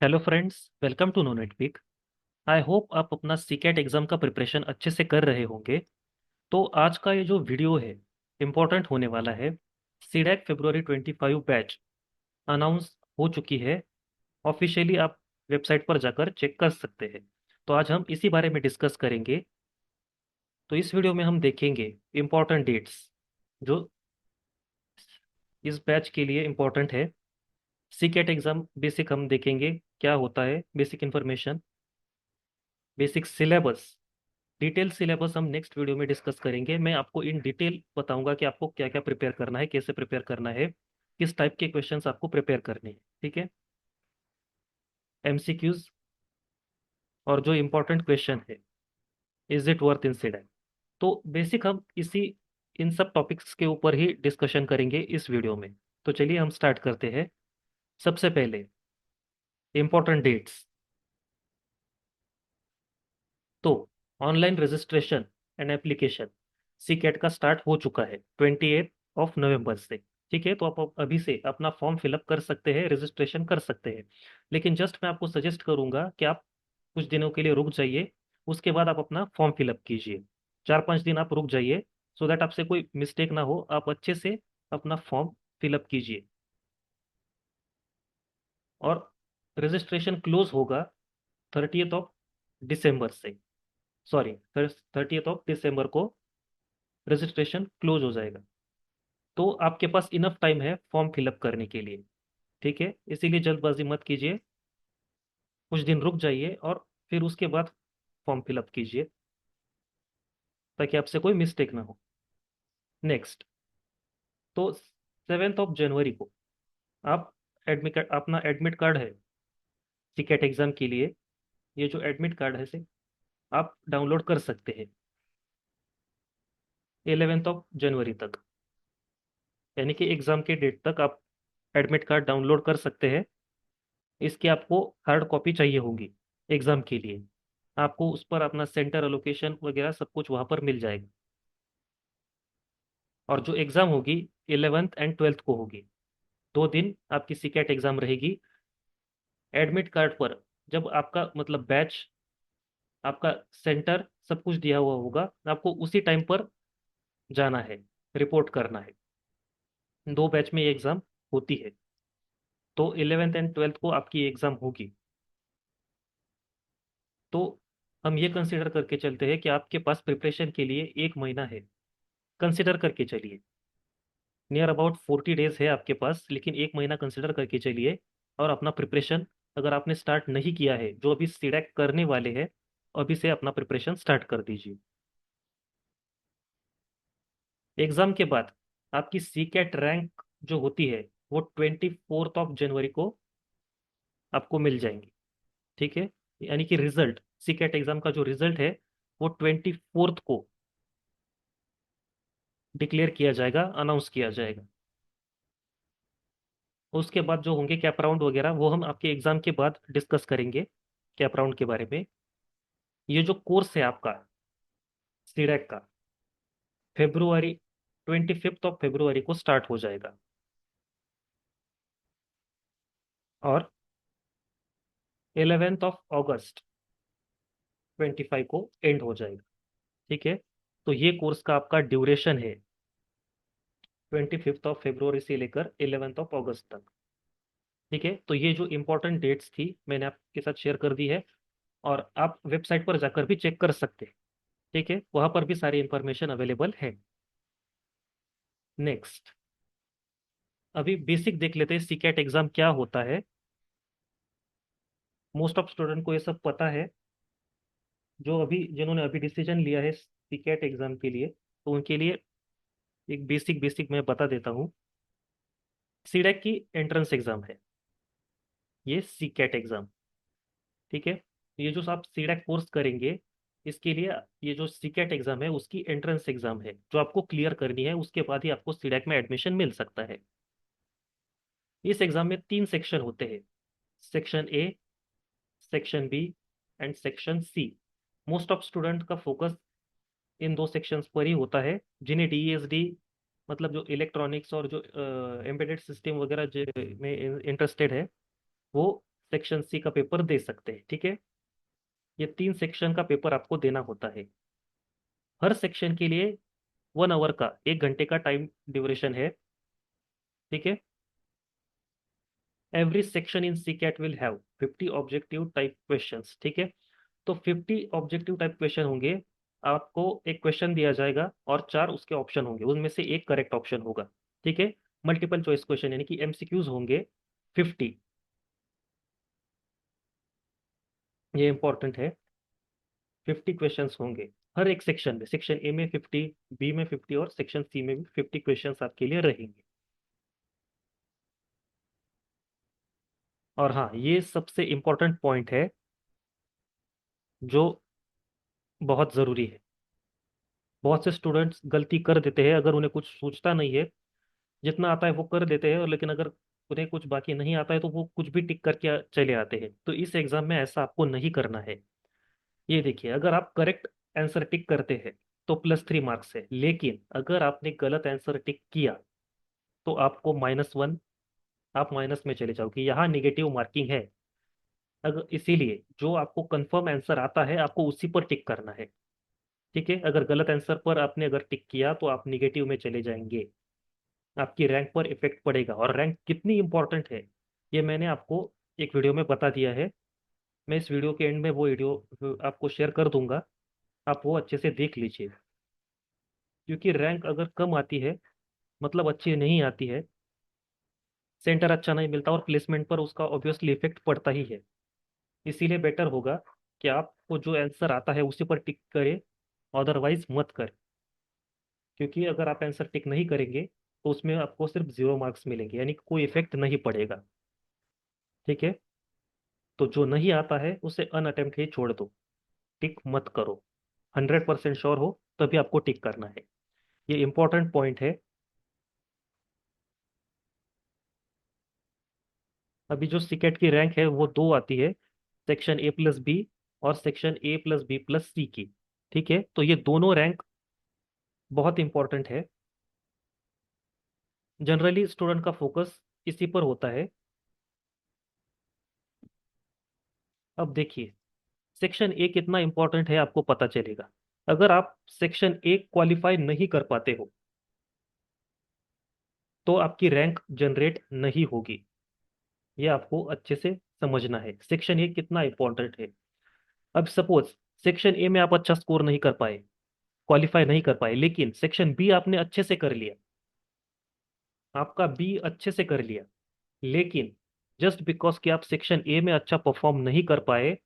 Hello friends, welcome to नोनेट week. I hope आप अपना सीकेट एग्जाम का प्रिपरेशन अच्छे से कर रहे होंगे। तो आज का ये जो वीडियो है इम्पोर्टेंट होने वाला है। सीडैक फरवरी 25 बैच अनाउंस हो चुकी है ऑफिशियली। आप वेबसाइट पर जाकर चेक कर सकते हैं। तो आज हम इसी बारे में डिस्कस करेंगे। तो इस वीडियो में हम देखेंगे इम्पोर्टेंट डेट्स जो इस बैच के लिए इम्पोर्टेंट है। सीकेट एग्जाम बेसिक हम देखेंगे, क्या होता है, basic information, basic syllabus. Detail syllabus हम नेक्स्ट वीडियो में डिस्कस करेंगे। मैं आपको इन डिटेल बताऊंगा कि आपको क्या क्या प्रिपेयर करना है, कैसे प्रिपेयर करना है, किस टाइप के क्वेश्चंस आपको प्रिपेयर करने हैं। ठीक है, एमसीक्यूज और जो इम्पोर्टेंट क्वेश्चन है, इज इट वर्थ इंसिडेंट। तो बेसिक हम इसी इन सब टॉपिक्स के ऊपर ही डिस्कशन करेंगे इस वीडियो में। तो चलिए हम स्टार्ट करते हैं। सबसे पहले इम्पोर्टेंट डेट्स। तो online registration and application C CAT का स्टार्ट हो चुका है 28 नवंबर से। ठीक है, तो आप अभी से अपना फॉर्म फिलअप कर सकते हैं, रजिस्ट्रेशन कर सकते हैं। लेकिन जस्ट मैं आपको सजेस्ट करूंगा कि आप कुछ दिनों के लिए रुक जाइए। उसके बाद आप अपना फॉर्म फिलअप कीजिए। 4-5 दिन आप रुक जाइए, सो दैट आपसे कोई मिस्टेक ना हो। आप अच्छे से अपना फॉर्म फिलअप कीजिए। और रजिस्ट्रेशन क्लोज होगा 30 दिसंबर से। सॉरी, 30 दिसंबर को रजिस्ट्रेशन क्लोज हो जाएगा। तो आपके पास इनफ टाइम है फॉर्म फिलअप करने के लिए। ठीक है, इसीलिए जल्दबाजी मत कीजिए। कुछ दिन रुक जाइए और फिर उसके बाद फॉर्म फिलअप कीजिए, ताकि आपसे कोई मिस्टेक ना हो। नेक्स्ट, तो 7 जनवरी को आप एडमिट अपना एडमिट कार्ड है सीकेट एग्जाम के लिए, ये जो एडमिट कार्ड है से आप डाउनलोड कर सकते हैं 11 जनवरी तक। यानी कि एग्जाम के डेट तक आप एडमिट कार्ड डाउनलोड कर सकते हैं। इसकी आपको हार्ड कॉपी चाहिए होगी एग्जाम के लिए। आपको उस पर अपना सेंटर एलोकेशन वगैरह सब कुछ वहां पर मिल जाएगा। और जो एग्जाम होगी 11th एंड 12th को होगी। 2 दिन आपकी सीकेट एग्जाम रहेगी। एडमिट कार्ड पर जब आपका मतलब बैच, आपका सेंटर सब कुछ दिया हुआ होगा, आपको उसी टाइम पर जाना है, रिपोर्ट करना है। 2 बैच में ये एग्जाम होती है। तो 11th एंड 12th को आपकी एग्जाम होगी। तो हम ये कंसिडर करके चलते हैं कि आपके पास प्रिपरेशन के लिए 1 महीना है। कंसिडर करके चलिए, नियर अबाउट 40 डेज है आपके पास, लेकिन 1 महीना कंसिडर करके चलिए। और अपना प्रिपरेशन अगर आपने स्टार्ट नहीं किया है, जो अभी सीडैक करने वाले हैं, अभी से अपना प्रिपरेशन स्टार्ट कर दीजिए। एग्जाम के बाद आपकी सी कैट रैंक जो होती है वो 24 जनवरी को आपको मिल जाएंगी। ठीक है, यानी कि रिजल्ट, सी कैट एग्जाम का जो रिजल्ट है वो 24 को डिक्लेयर किया जाएगा, अनाउंस किया जाएगा। उसके बाद जो होंगे कैप राउंड वगैरह, वो हम आपके एग्जाम के बाद डिस्कस करेंगे कैप राउंड के बारे में। ये जो कोर्स है आपका सीडैक का, फेब्रुआरी 25 फरवरी को स्टार्ट हो जाएगा और 11 अगस्त 25 को एंड हो जाएगा। ठीक है, तो ये कोर्स का आपका ड्यूरेशन है 25 फरवरी से लेकर 11 अगस्त तक। ठीक है, तो ये जो इंपॉर्टेंट डेट्स थी मैंने आपके साथ शेयर कर दी है। और आप वेबसाइट पर जाकर भी चेक कर सकते हैं। ठीक है, वहां पर भी सारी इंफॉर्मेशन अवेलेबल है। नेक्स्ट, अभी बेसिक देख लेते हैं सीकैट एग्जाम क्या होता है। मोस्ट ऑफ स्टूडेंट को ये सब पता है, जो अभी जिन्होंने अभी डिसीजन लिया है सीकैट एग्जाम के लिए, तो उनके लिए एक बेसिक बेसिक मैं बता देता हूँ। सीडैक की एंट्रेंस एग्जाम है ये सीकैट एग्जाम। ठीक है, ये जो आप सीडैक कोर्स करेंगे, इसके लिए ये जो सीकैट एग्जाम है उसकी एंट्रेंस एग्जाम है, जो आपको क्लियर करनी है। उसके बाद ही आपको सीडैक में एडमिशन मिल सकता है। इस एग्जाम में 3 सेक्शन होते हैं, section A, section B and section C. Most of student का फोकस इन 2 सेक्शंस पर ही होता है। जिन्हें डीईएसडी मतलब जो इलेक्ट्रॉनिक्स और जो एम्बेडेड सिस्टम वगैरह में इंटरेस्टेड है, वो सेक्शन सी का पेपर दे सकते हैं। ठीक है, ये 3 सेक्शन का पेपर आपको देना होता है। हर सेक्शन के लिए 1 आवर का, 1 घंटे का टाइम ड्यूरेशन है। ठीक है, every section in C CAT will have 50 objective type questions. ठीक है, तो 50 ऑब्जेक्टिव टाइप क्वेश्चन होंगे। आपको एक क्वेश्चन दिया जाएगा और 4 उसके ऑप्शन होंगे, उनमें से एक करेक्ट ऑप्शन होगा। ठीक है, मल्टीपल चॉइस क्वेश्चन यानी कि एमसीक्यूज होंगे 50। ये इंपॉर्टेंट है, 50 क्वेश्चंस होंगे हर एक सेक्शन में। सेक्शन ए में 50, बी में 50 और सेक्शन सी में भी 50 क्वेश्चंस आपके लिए रहेंगे। और हाँ, ये सबसे इंपॉर्टेंट पॉइंट है जो बहुत ज़रूरी है। बहुत से स्टूडेंट्स गलती कर देते हैं, अगर उन्हें कुछ सूझता नहीं है, जितना आता है वो कर देते हैं, और लेकिन अगर उन्हें कुछ बाकी नहीं आता है तो वो कुछ भी टिक करके चले आते हैं। तो इस एग्जाम में ऐसा आपको नहीं करना है। ये देखिए, अगर आप करेक्ट आंसर टिक करते हैं तो +3 मार्क्स है, लेकिन अगर आपने गलत आंसर टिक किया तो आपको -1, आप माइनस में चले जाओगे। यहाँ निगेटिव मार्किंग है। अगर इसीलिए जो आपको कंफर्म आंसर आता है आपको उसी पर टिक करना है। ठीक है, अगर गलत आंसर पर आपने अगर टिक किया तो आप निगेटिव में चले जाएंगे, आपकी रैंक पर इफेक्ट पड़ेगा। और रैंक कितनी इंपॉर्टेंट है ये मैंने आपको एक वीडियो में बता दिया है। मैं इस वीडियो के एंड में वो वीडियो आपको शेयर कर दूंगा, आप वो अच्छे से देख लीजिए। क्योंकि रैंक अगर कम आती है मतलब अच्छी नहीं आती है, सेंटर अच्छा नहीं मिलता और प्लेसमेंट पर उसका ऑब्वियसली इफेक्ट पड़ता ही है। इसीलिए बेटर होगा कि आपको जो आंसर आता है उसी पर टिक करें, अदरवाइज मत करें। क्योंकि अगर आप आंसर टिक नहीं करेंगे तो उसमें आपको सिर्फ 0 मार्क्स मिलेंगे, यानी कि कोई इफेक्ट नहीं पड़ेगा। ठीक है, तो जो नहीं आता है उसे अनअटेम्प्ट ही छोड़ दो, टिक मत करो। 100% श्योर हो तभी आपको टिक करना है। ये इंपॉर्टेंट पॉइंट है। अभी जो सीकेट की रैंक है वो दो आती है, सेक्शन A+B और सेक्शन A+B+C की। ठीक है, तो ये दोनों रैंक बहुत इंपॉर्टेंट है। जनरली स्टूडेंट का फोकस इसी पर होता है। अब देखिए, सेक्शन ए कितना इंपॉर्टेंट है आपको पता चलेगा। अगर आप सेक्शन ए क्वालिफाई नहीं कर पाते हो तो आपकी रैंक जनरेट नहीं होगी। ये आपको अच्छे से समझना है, सेक्शन ए कितना इंपॉर्टेंट है। अब सपोज सेक्शन ए में आप अच्छा स्कोर नहीं कर पाए, क्वालिफाई नहीं कर पाए, लेकिन सेक्शन बी आपने अच्छे से कर लिया, आपका बी अच्छे से कर लिया, लेकिन जस्ट बिकॉज कि आप सेक्शन ए में अच्छा परफॉर्म नहीं कर पाए,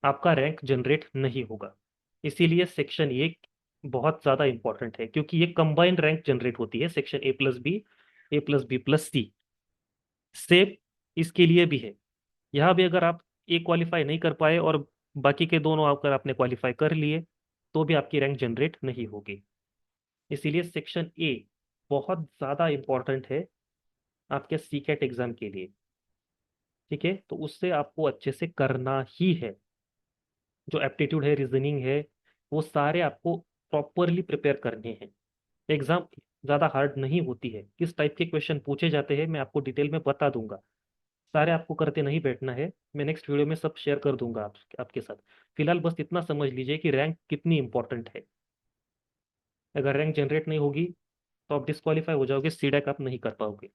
आपका रैंक जनरेट नहीं होगा। इसीलिए सेक्शन ए बहुत ज़्यादा इंपॉर्टेंट है, क्योंकि ये कंबाइंड रैंक जनरेट होती है, सेक्शन A+B, A+B+C। सेम इसके लिए भी है। यहाँ भी अगर आप ए क्वालिफाई नहीं कर पाए और बाकी के दोनों अगर आपने क्वालिफाई कर लिए तो भी आपकी रैंक जनरेट नहीं होगी। इसीलिए सेक्शन ए बहुत ज़्यादा इंपॉर्टेंट है आपके सीकेट एग्जाम के लिए। ठीक है, तो उससे आपको अच्छे से करना ही है। जो एप्टीट्यूड है, रीजनिंग है, वो सारे आपको प्रॉपरली प्रिपेयर करने हैं। एग्जाम ज़्यादा हार्ड नहीं होती है। किस टाइप के क्वेश्चन पूछे जाते हैं मैं आपको डिटेल में बता दूंगा। सारे आपको करते नहीं बैठना है, मैं नेक्स्ट वीडियो में सब शेयर कर दूंगा आपके साथ। फिलहाल बस इतना समझ लीजिए कि रैंक कितनी इंपॉर्टेंट है। अगर रैंक जनरेट नहीं होगी तो आप डिस्क्वालीफाई हो जाओगे, सीडैक आप नहीं कर पाओगे।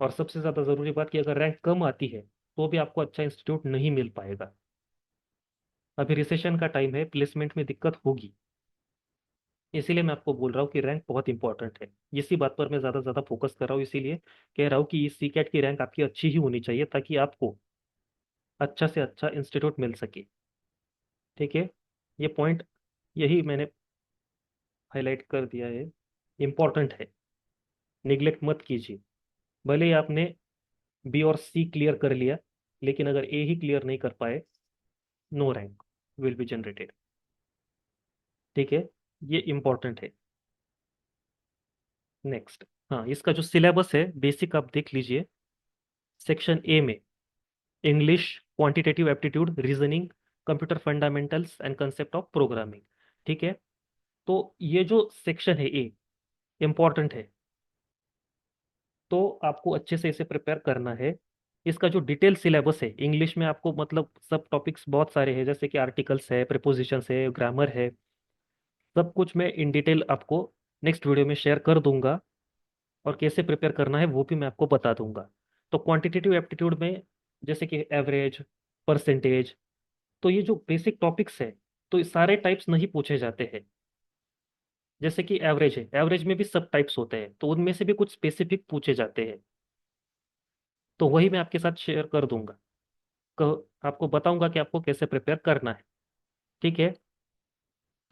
और सबसे ज़्यादा ज़रूरी बात कि अगर रैंक कम आती है तो भी आपको अच्छा इंस्टीट्यूट नहीं मिल पाएगा। अभी रिसेशन का टाइम है, प्लेसमेंट में दिक्कत होगी। इसीलिए मैं आपको बोल रहा हूँ कि रैंक बहुत इंपॉर्टेंट है। इसी बात पर मैं ज़्यादा ज़्यादा फोकस कर रहा हूँ, इसीलिए कह रहा हूँ कि इस सीकेट की रैंक आपकी अच्छी ही होनी चाहिए ताकि आपको अच्छा से अच्छा इंस्टीट्यूट मिल सके। ठीक है, ये पॉइंट यही मैंने हाईलाइट कर दिया है, इंपॉर्टेंट है, निगलेक्ट मत कीजिए। भले ही आपने बी और सी क्लियर कर लिया, लेकिन अगर ए ही क्लियर नहीं कर पाए, no rank will be generated. ठीक है, ये इंपॉर्टेंट है। नेक्स्ट, हाँ, इसका जो सिलेबस है बेसिक आप देख लीजिए। सेक्शन ए में English, quantitative aptitude, reasoning, computer fundamentals and concept of programming. ठीक है, तो ये जो सेक्शन है ए इंपॉर्टेंट है, तो आपको अच्छे से इसे प्रिपेयर करना है। इसका जो डिटेल सिलेबस है इंग्लिश में, आपको मतलब सब टॉपिक्स बहुत सारे हैं, जैसे कि आर्टिकल्स है, प्रीपोजिशंस है, ग्रामर है, सब कुछ मैं इन डिटेल आपको नेक्स्ट वीडियो में शेयर कर दूंगा। और कैसे प्रिपेयर करना है वो भी मैं आपको बता दूंगा। तो क्वांटिटेटिव एप्टीट्यूड में जैसे कि एवरेज, परसेंटेज, तो ये जो बेसिक टॉपिक्स है, तो ये सारे टाइप्स नहीं पूछे जाते हैं। जैसे कि एवरेज है, एवरेज में भी सब टाइप्स होते हैं, तो उनमें से भी कुछ स्पेसिफिक पूछे जाते हैं। तो वही मैं आपके साथ शेयर कर दूंगा। आपको बताऊंगा कि आपको कैसे प्रिपेयर करना है। ठीक है।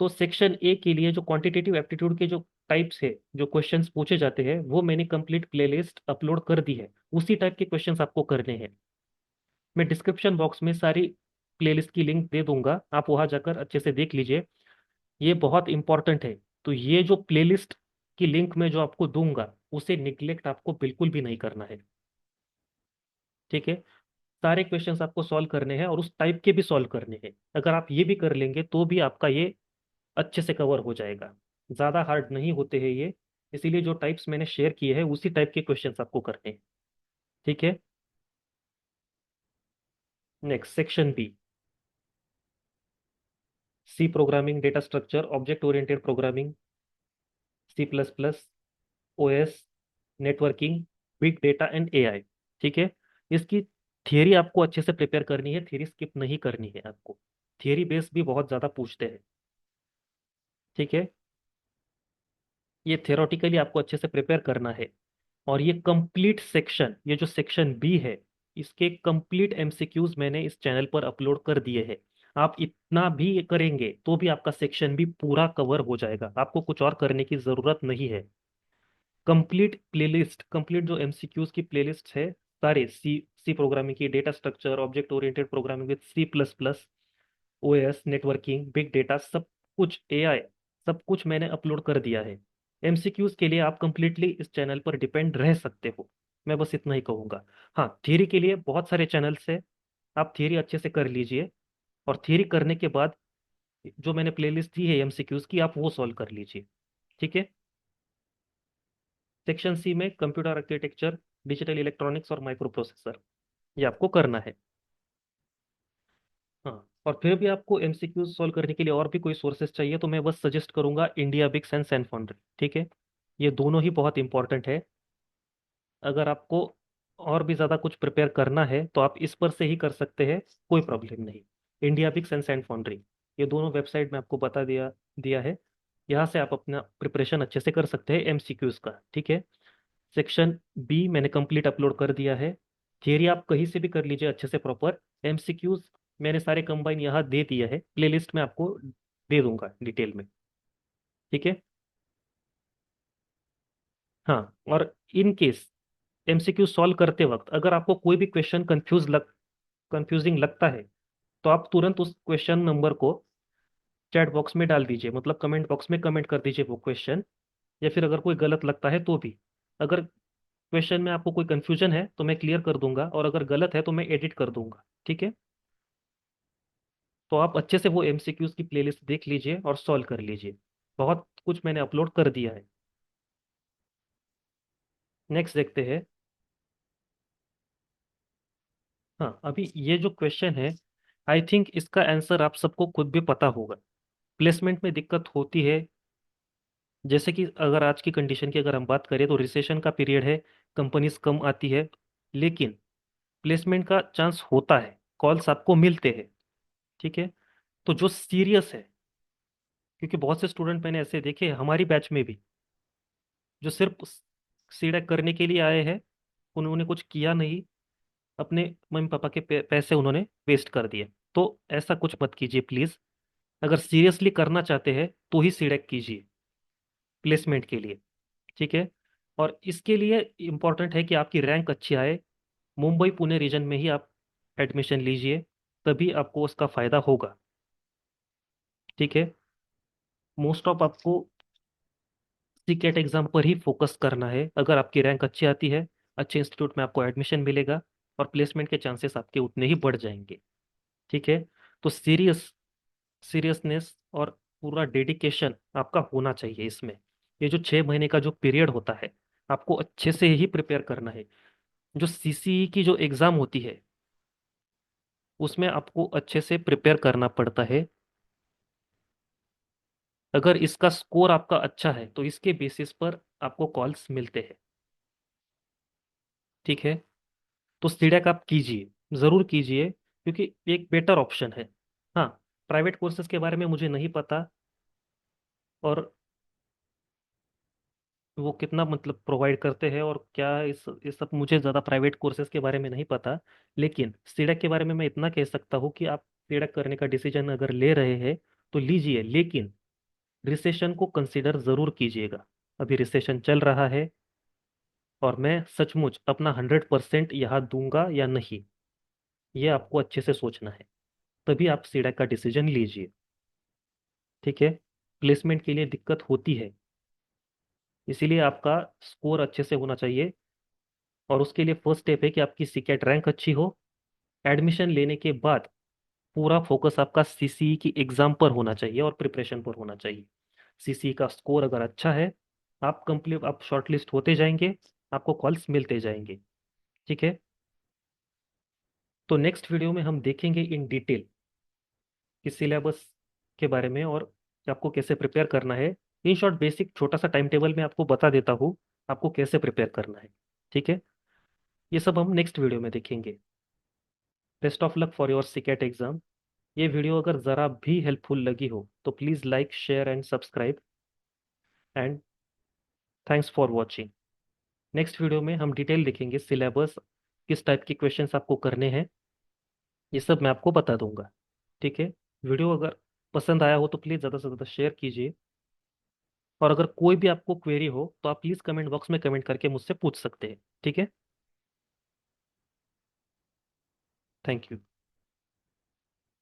तो सेक्शन ए के लिए जो क्वांटिटेटिव एप्टीट्यूड के जो टाइप्स है, जो क्वेश्चंस पूछे जाते हैं, वो मैंने कंप्लीट प्लेलिस्ट अपलोड कर दी है। उसी टाइप के क्वेश्चंस आपको करने हैं। मैं डिस्क्रिप्शन बॉक्स में सारी प्लेलिस्ट की लिंक दे दूंगा, आप वहां जाकर अच्छे से देख लीजिए। ये बहुत इंपॉर्टेंट है। तो ये जो प्लेलिस्ट की लिंक मैं जो आपको दूंगा, उसे निग्लेक्ट आपको बिल्कुल भी नहीं करना है। ठीक है। सारे क्वेश्चंस आपको सॉल्व करने हैं और उस टाइप के भी सॉल्व करने हैं। अगर आप ये भी कर लेंगे तो भी आपका ये अच्छे से कवर हो जाएगा। ज़्यादा हार्ड नहीं होते हैं ये। इसीलिए जो टाइप्स मैंने शेयर किए हैं उसी टाइप के क्वेश्चंस आपको करने हैं। ठीक है। Next section B, C programming, data structure, object oriented programming, C plus plus, OS, networking, big data and AI. ठीक है। इसकी थियरी आपको अच्छे से प्रिपेयर करनी है, थियरी स्किप नहीं करनी है आपको। थियरी बेस भी बहुत ज़्यादा पूछते हैं। ठीक है। ये थियोरेटिकली आपको अच्छे से प्रिपेयर करना है। और ये कंप्लीट सेक्शन, ये जो सेक्शन बी है, इसके कंप्लीट एमसीक्यूज मैंने इस चैनल पर अपलोड कर दिए हैं। आप इतना भी करेंगे तो भी आपका सेक्शन भी पूरा कवर हो जाएगा, आपको कुछ और करने की ज़रूरत नहीं है। कंप्लीट प्लेलिस्ट, कंप्लीट जो एमसीक्यूज की प्लेलिस्ट है, सारे सी सी प्रोग्रामिंग की, data structure, object oriented programming with C plus plus, OS, networking, big data, सब कुछ एआई, सब कुछ मैंने अपलोड कर दिया है। एमसीक्यूज के लिए आप कंप्लीटली इस चैनल पर डिपेंड रह सकते हो। मैं बस इतना ही कहूँगा। हाँ, थियरी के लिए बहुत सारे चैनल्स हैं, आप थियरी अच्छे से कर लीजिए। और थियरी करने के बाद जो मैंने प्लेलिस्ट दी है एमसीक्यूज की, आप वो सॉल्व कर लीजिए। ठीक है। सेक्शन सी में कंप्यूटर आर्किटेक्चर, डिजिटल इलेक्ट्रॉनिक्स और माइक्रो प्रोसेसर, ये आपको करना है। हाँ, और फिर भी आपको एमसीक्यू सॉल्व करने के लिए और भी कोई सोर्सेज चाहिए तो मैं बस सजेस्ट करूंगा इंडिया बिक्स एंड सैन फाउंड्री। ठीक है। ये दोनों ही बहुत इंपॉर्टेंट है। अगर आपको और भी ज़्यादा कुछ प्रिपेयर करना है तो आप इस पर से ही कर सकते हैं, कोई प्रॉब्लम नहीं। इंडिया बिक्स एंड सैन फाउंड्री, ये दोनों वेबसाइट में आपको बता दिया दिया है। यहाँ से आप अपना प्रिपरेशन अच्छे से कर सकते हैं एमसीक्यूज का। ठीक है। सेक्शन बी मैंने कंप्लीट अपलोड कर दिया है। थियरी आप कहीं से भी कर लीजिए अच्छे से प्रॉपर। एमसीक्यूज मैंने सारे कंबाइन यहाँ दे दिया है, प्लेलिस्ट में आपको दे दूंगा डिटेल में। ठीक है। हाँ, और इन केस एमसीक्यू सॉल्व करते वक्त अगर आपको कोई भी क्वेश्चन कंफ्यूजिंग लगता है, तो आप तुरंत उस क्वेश्चन नंबर को चैट बॉक्स में डाल दीजिए, मतलब कमेंट बॉक्स में कमेंट कर दीजिए वो क्वेश्चन। या फिर अगर कोई गलत लगता है तो भी, अगर क्वेश्चन में आपको कोई कंफ्यूजन है तो मैं क्लियर कर दूंगा, और अगर गलत है तो मैं एडिट कर दूंगा। ठीक है। तो आप अच्छे से वो एमसीक्यूज की प्लेलिस्ट देख लीजिए और सॉल्व कर लीजिए। बहुत कुछ मैंने अपलोड कर दिया है। नेक्स्ट देखते हैं। हाँ, अभी ये जो क्वेश्चन है, आई थिंक इसका आंसर आप सबको खुद भी पता होगा। प्लेसमेंट में दिक्कत होती है, जैसे कि अगर आज की कंडीशन की अगर हम बात करें तो रिसेशन का पीरियड है, कंपनीज कम आती है, लेकिन प्लेसमेंट का चांस होता है, कॉल्स आपको मिलते हैं। ठीक है। तो जो सीरियस है, क्योंकि बहुत से स्टूडेंट मैंने ऐसे देखे हैं हमारी बैच में भी, जो सिर्फ सीडेक करने के लिए आए हैं, उन्होंने कुछ किया नहीं, अपने मम्मी पापा के पैसे उन्होंने वेस्ट कर दिए। तो ऐसा कुछ मत कीजिए प्लीज़। अगर सीरियसली करना चाहते हैं तो ही सीडेक कीजिए प्लेसमेंट के लिए। ठीक है। और इसके लिए इम्पोर्टेंट है कि आपकी रैंक अच्छी आए। मुंबई पुणे रीजन में ही आप एडमिशन लीजिए, तभी आपको उसका फायदा होगा। ठीक है। मोस्ट ऑफ आपको सीकेट एग्जाम पर ही फोकस करना है। अगर आपकी रैंक अच्छी आती है, अच्छे इंस्टीट्यूट में आपको एडमिशन मिलेगा, और प्लेसमेंट के चांसेस आपके उतने ही बढ़ जाएंगे। ठीक है। तो सीरियसनेस और पूरा डेडिकेशन आपका होना चाहिए इसमें। ये जो 6 महीने का जो पीरियड होता है, आपको अच्छे से ही प्रिपेयर करना है। जो सीसीई की जो एग्ज़ाम होती है उसमें आपको अच्छे से प्रिपेयर करना पड़ता है। अगर इसका स्कोर आपका अच्छा है तो इसके बेसिस पर आपको कॉल्स मिलते हैं। ठीक है। तो सीडैक आप कीजिए, ज़रूर कीजिए, क्योंकि एक बेटर ऑप्शन है। हाँ, प्राइवेट कोर्सेज के बारे में मुझे नहीं पता, और वो कितना मतलब प्रोवाइड करते हैं और क्या, इस सब मुझे ज़्यादा प्राइवेट कोर्सेज के बारे में नहीं पता। लेकिन सीडैक के बारे में मैं इतना कह सकता हूँ कि आप सीडैक करने का डिसीजन अगर ले रहे हैं तो लीजिए, लेकिन रिसेशन को कंसिडर ज़रूर कीजिएगा। अभी रिसेशन चल रहा है और मैं सचमुच अपना 100% यहाँ दूंगा या नहीं, ये आपको अच्छे से सोचना है। तभी आप सीडैक का डिसीजन लीजिए। ठीक है। प्लेसमेंट के लिए दिक्कत होती है, इसीलिए आपका स्कोर अच्छे से होना चाहिए। और उसके लिए फर्स्ट स्टेप है कि आपकी सीकेट रैंक अच्छी हो। एडमिशन लेने के बाद पूरा फोकस आपका सीसीई की एग्जाम पर होना चाहिए और प्रिपरेशन पर होना चाहिए। सीसीई का स्कोर अगर अच्छा है, आप शॉर्टलिस्ट होते जाएंगे, आपको कॉल्स मिलते जाएंगे। ठीक है। तो नेक्स्ट वीडियो में हम देखेंगे इन डिटेल कि सिलेबस के बारे में और कि आपको कैसे प्रिपेयर करना है। इन शॉर्ट बेसिक छोटा सा टाइम टेबल मैं आपको बता देता हूँ, आपको कैसे प्रिपेयर करना है। ठीक है। ये सब हम नेक्स्ट वीडियो में देखेंगे। Best of luck for your सीकेट एग्जाम। ये वीडियो अगर ज़रा भी हेल्पफुल लगी हो तो please like, share and subscribe, and thanks for watching. Next video में हम डिटेल देखेंगे सिलेबस, किस टाइप के क्वेश्चंस आपको करने हैं, ये सब मैं आपको बता दूंगा। ठीक है। वीडियो अगर पसंद आया हो तो प्लीज़ ज़्यादा से ज़्यादा शेयर कीजिए। और अगर कोई भी आपको क्वेरी हो तो आप प्लीज़ कमेंट बॉक्स में कमेंट करके मुझसे पूछ सकते हैं। ठीक है। Thank you.